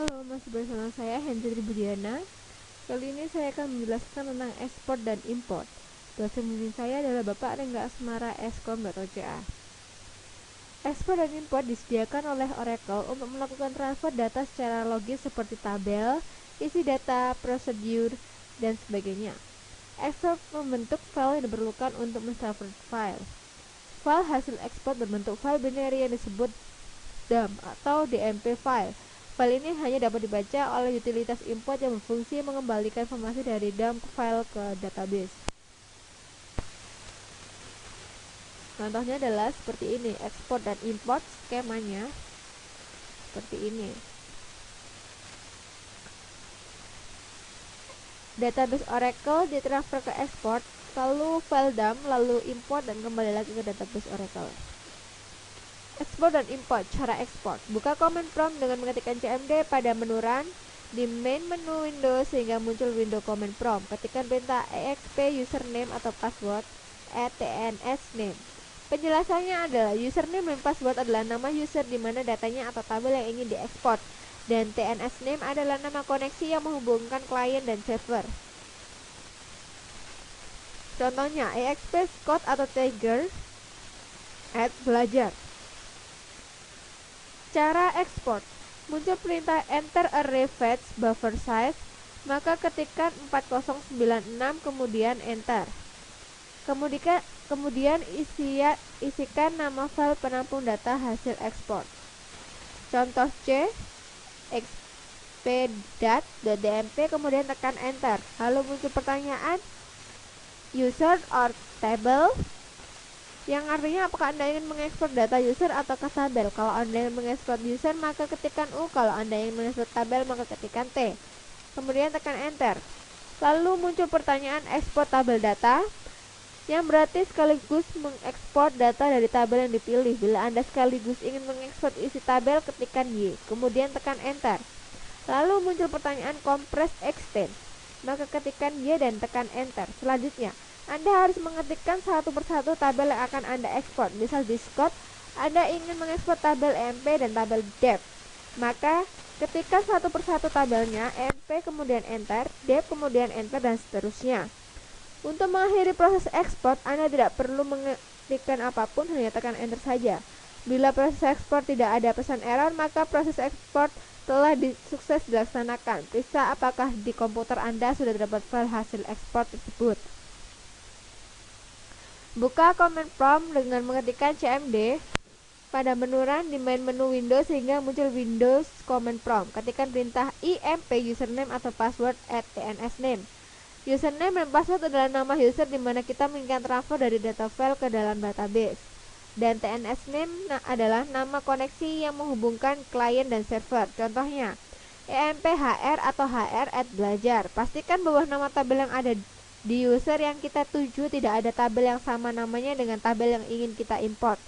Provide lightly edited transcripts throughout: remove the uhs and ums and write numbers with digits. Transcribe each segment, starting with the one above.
Halo, masih bersama saya Hendri Budiana. Kali ini saya akan menjelaskan tentang ekspor dan import. Dosen pembimbing saya adalah Bapak Rengga Asmara Eskom.OCA. Ekspor dan import disediakan oleh Oracle untuk melakukan transfer data secara logis seperti tabel, isi data, prosedur, dan sebagainya. Ekspor membentuk file yang diperlukan untuk mentransfer file. File hasil ekspor berbentuk file binary yang disebut DAM atau DMP file. File ini hanya dapat dibaca oleh utilitas import yang berfungsi mengembalikan informasi dari DAM file ke database. Contohnya adalah seperti ini, ekspor dan import skemanya seperti ini. Database Oracle ditransfer ke export, lalu file DAM, lalu import dan kembali lagi ke database Oracle. Ekspor dan import, cara ekspor. Buka command prompt dengan mengetikkan cmd pada menu run di main menu Windows sehingga muncul window command prompt. Ketikkan perintah exp username atau password @tnsname. Penjelasannya adalah username dan password adalah nama user di mana datanya atau tabel yang ingin diekspor, dan tnsname adalah nama koneksi yang menghubungkan klien dan server. Contohnya exp Scott atau Tiger @belajar. Cara ekspor. Muncul perintah enter array fetch buffer size, maka ketikkan 4096 kemudian enter. Kemudian isikan nama file penampung data hasil ekspor. Contoh C, xp.dmp kemudian tekan enter. Lalu muncul pertanyaan user or table, yang artinya apakah Anda ingin mengekspor data user ataukah tabel. Kalau Anda ingin mengekspor user maka ketikkan U, kalau Anda ingin mengekspor tabel maka ketikkan T. Kemudian tekan enter. Lalu muncul pertanyaan ekspor tabel data, yang berarti sekaligus mengekspor data dari tabel yang dipilih. Bila Anda sekaligus ingin mengekspor isi tabel, ketikkan Y, kemudian tekan enter. Lalu muncul pertanyaan compress extend, maka ketikkan Y dan tekan enter. Selanjutnya Anda harus mengetikkan satu persatu tabel yang akan Anda ekspor. Misal di Scott, Anda ingin mengekspor tabel EMP dan tabel DEP, maka ketikkan satu persatu tabelnya, EMP kemudian enter, DEP kemudian enter, dan seterusnya. Untuk mengakhiri proses ekspor, Anda tidak perlu mengetikkan apapun, hanya tekan enter saja. Bila proses ekspor tidak ada pesan error, maka proses ekspor telah sukses dilaksanakan. Periksa apakah di komputer Anda sudah terdapat file hasil ekspor tersebut. Buka command prompt dengan mengetikkan cmd pada menu run di main menu Windows sehingga muncul Windows command prompt. Ketikkan perintah imp username atau password @tnsname. Username dan password adalah nama user di mana kita menginginkan transfer dari data file ke dalam database. Dan tnsname adalah nama koneksi yang menghubungkan klien dan server. Contohnya, emphr atau hr@belajar. Pastikan bahwa nama tabel yang ada di user yang kita tuju tidak ada tabel yang sama namanya dengan tabel yang ingin kita import,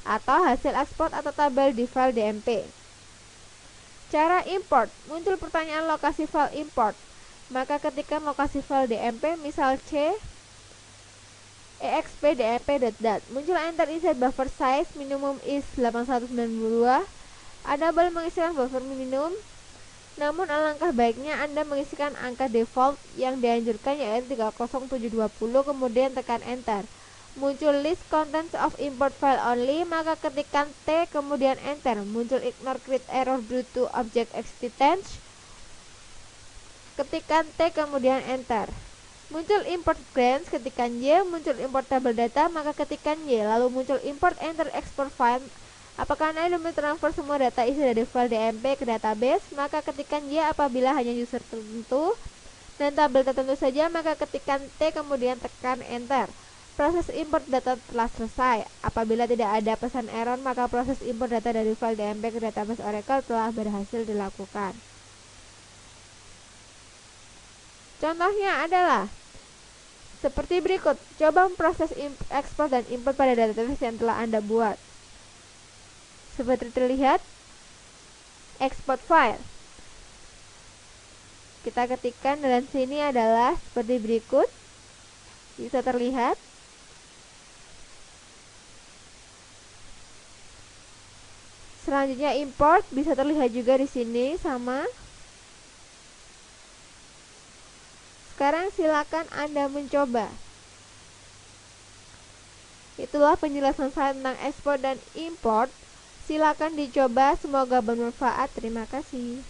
atau hasil ekspor atau tabel di file DMP. Cara import. Muncul pertanyaan lokasi file import, maka ketikkan lokasi file DMP, misal C exp.dmp.dat. Muncul enter insert buffer size, minimum is 892. Anda boleh mengisikan buffer minimum, namun alangkah baiknya Anda mengisikan angka default yang dianjurkan yaitu 30720, kemudian tekan enter. Muncul list contents of import file only, maka ketikkan T kemudian enter. Muncul ignore create error due to object existence, ketikkan T kemudian enter. Muncul import branch, ketikkan Y. Muncul import tabel data, maka ketikkan Y. Lalu muncul import enter export file. Apakah Anda ingin transfer semua data isi dari file DMP ke database, maka ketikkan Y. Apabila hanya user tertentu dan tabel tertentu saja, maka ketikkan T kemudian tekan enter. Proses import data telah selesai. Apabila tidak ada pesan error, maka proses import data dari file DMP ke database Oracle telah berhasil dilakukan. Contohnya adalah seperti berikut. Coba proses ekspor dan import pada database yang telah Anda buat. Seperti terlihat, export file. Kita ketikkan dalam sini adalah seperti berikut. Bisa terlihat. Selanjutnya import, bisa terlihat juga di sini sama. Sekarang silakan Anda mencoba. Itulah penjelasan saya tentang ekspor dan import. Silakan dicoba, semoga bermanfaat. Terima kasih.